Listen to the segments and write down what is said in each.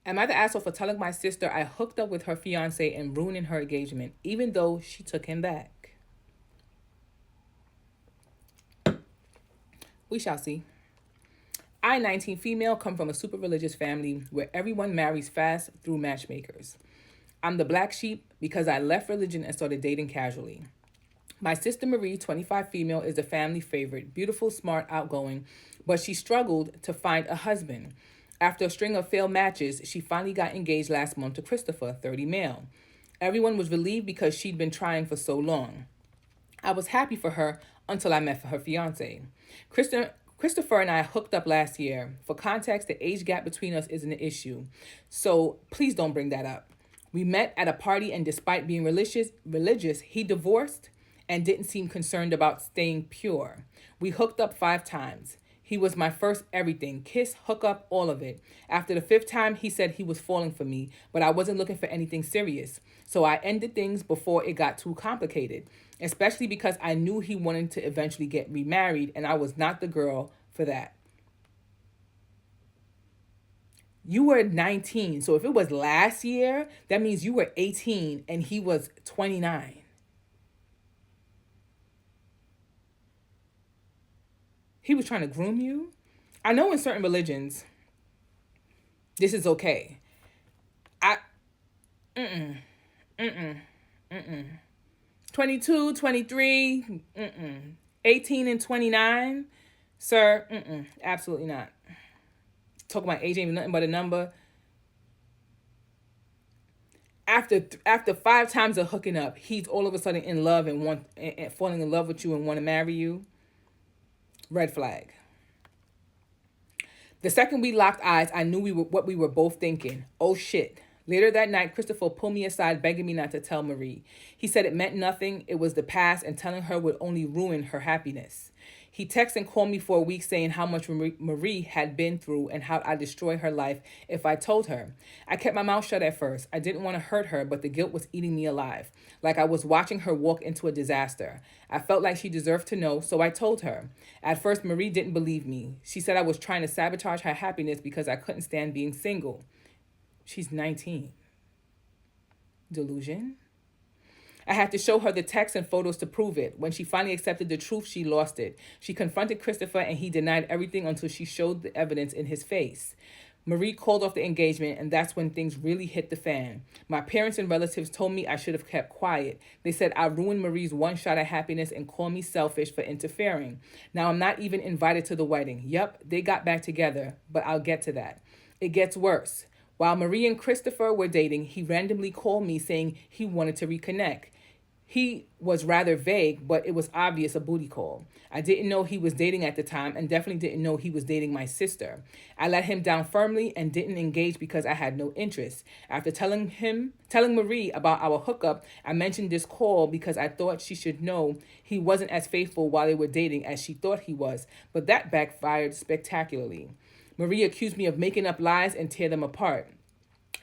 Am I the asshole for telling my sister I hooked up with her fiance and ruining her engagement, even though she took him back? We shall see. I, 19 female, come from a super religious family where everyone marries fast through matchmakers. I'm the black sheep because I left religion and started dating casually. My sister Marie, 25 female, is the family favorite, beautiful, smart, outgoing, but she struggled to find a husband. After a string of failed matches, she finally got engaged last month to Christopher, 30 male. Everyone was relieved because she'd been trying for so long. I was happy for her until I met her fiance. Christopher and I hooked up last year. For context, the age gap between us isn't an issue, so please don't bring that up. We met at a party, and despite being religious, he divorced and didn't seem concerned about staying pure. We hooked up 5 times. He was my first everything, kiss, hook up, all of it. After the 5th time, he said he was falling for me, but I wasn't looking for anything serious. So I ended things before it got too complicated, especially because I knew he wanted to eventually get remarried, and I was not the girl for that. You were 19, so if it was last year, that means you were 18 and he was 29. He was trying to groom you? I know in certain religions, this is okay. I, mm-mm, mm-mm, mm-mm. 22, 23, mm-mm. 18 and 29, sir, mm-mm, absolutely not. Talking about age ain't nothing but a number. After 5 times of hooking up, he's all of a sudden in love and falling in love with you and want to marry you. Red flag. The second we locked eyes, I knew what we were both thinking. Oh shit. Later that night, Christopher pulled me aside, begging me not to tell Marie. He said it meant nothing, it was the past, and telling her would only ruin her happiness. He texted and called me for a week saying how much Marie had been through and how I'd destroy her life if I told her. I kept my mouth shut at first. I didn't want to hurt her, but the guilt was eating me alive, like I was watching her walk into a disaster. I felt like she deserved to know, so I told her. At first, Marie didn't believe me. She said I was trying to sabotage her happiness because I couldn't stand being single. She's 19. Delusion? I had to show her the texts and photos to prove it. When she finally accepted the truth, she lost it. She confronted Christopher and he denied everything until she showed the evidence in his face. Marie called off the engagement, and that's when things really hit the fan. My parents and relatives told me I should have kept quiet. They said I ruined Marie's one shot at happiness and called me selfish for interfering. Now I'm not even invited to the wedding. Yep, they got back together, but I'll get to that. It gets worse. While Marie and Christopher were dating, he randomly called me saying he wanted to reconnect. He was rather vague, but it was obvious a booty call. I didn't know he was dating at the time and definitely didn't know he was dating my sister. I let him down firmly and didn't engage because I had no interest. After telling Marie about our hookup, I mentioned this call because I thought she should know he wasn't as faithful while they were dating as she thought he was, but that backfired spectacularly. Marie accused me of making up lies and tear them apart.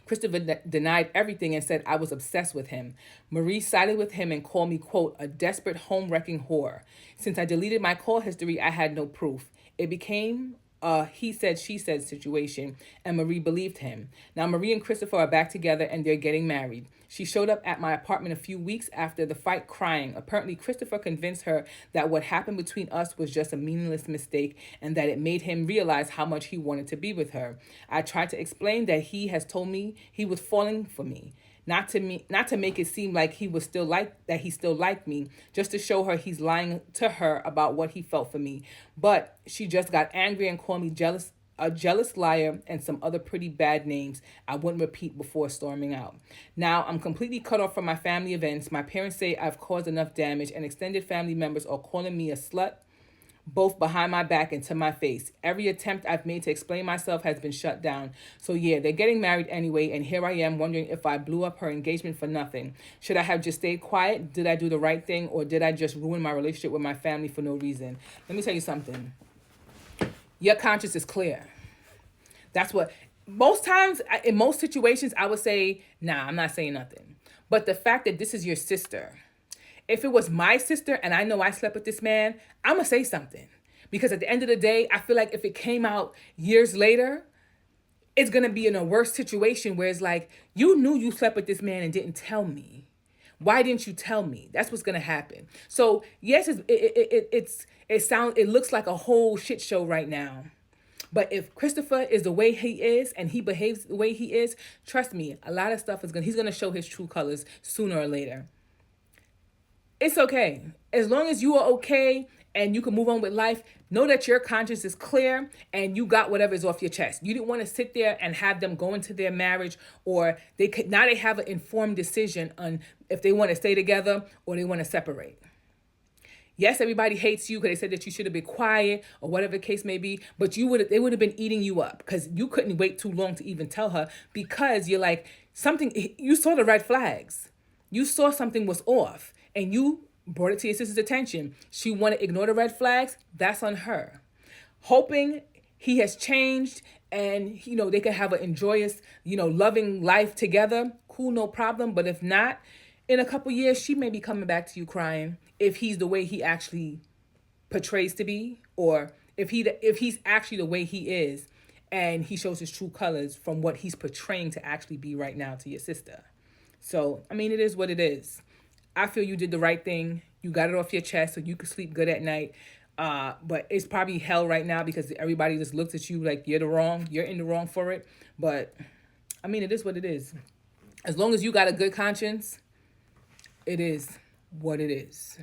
Christopher denied everything and said I was obsessed with him. Marie sided with him and called me, quote, a desperate home-wrecking whore. Since I deleted my call history, I had no proof. It became a he said, she said situation, and Marie believed him. Now Marie and Christopher are back together and they're getting married. She showed up at my apartment a few weeks after the fight crying. Apparently, Christopher convinced her that what happened between us was just a meaningless mistake and that it made him realize how much he wanted to be with her. I tried to explain that he has told me he was falling for me. Not to make it seem like he still liked me, just to show her he's lying to her about what he felt for me. But she just got angry and called me a jealous liar, and some other pretty bad names I wouldn't repeat before storming out. Now I'm completely cut off from my family events. My parents say I've caused enough damage, and extended family members are calling me a slut, both behind my back and to my face. Every attempt I've made to explain myself has been shut down. So yeah, they're getting married anyway, and here I am wondering if I blew up her engagement for nothing. Should I have just stayed quiet? Did I do the right thing, or did I just ruin my relationship with my family for no reason? Let me tell you something. Your conscience is clear. That's what, most times, in most situations, I would say, nah, I'm not saying nothing. But the fact that this is your sister, if it was my sister and I know I slept with this man, I'm going to say something. Because at the end of the day, I feel like if it came out years later, it's going to be in a worse situation where it's like, you knew you slept with this man and didn't tell me. Why didn't you tell me? That's what's going to happen. So yes, it looks like a whole shit show right now. But if Christopher is the way he is and he behaves the way he is, trust me, a lot of stuff he's going to show his true colors sooner or later. It's okay. As long as you are okay and you can move on with life, know that your conscience is clear and you got whatever is off your chest. You didn't want to sit there and have them go into their marriage, or now they have an informed decision on if they want to stay together or they want to separate. Yes, everybody hates you because they said that you should have been quiet or whatever the case may be, but they would have been eating you up because you couldn't wait too long to even tell her, because you're like, you saw the red flags. You saw something was off and you brought it to your sister's attention. She wanted to ignore the red flags. That's on her. Hoping he has changed and, they can have an joyous, loving life together. Cool, no problem. But if not, in a couple years, she may be coming back to you crying if he's the way he actually portrays to be, or if he's actually the way he is and he shows his true colors from what he's portraying to actually be right now to your sister. So, it is what it is. I feel you did the right thing. You got it off your chest so you could sleep good at night. But it's probably hell right now because everybody just looks at you like you're in the wrong for it. But, it is what it is. As long as you got a good conscience, it is what it is.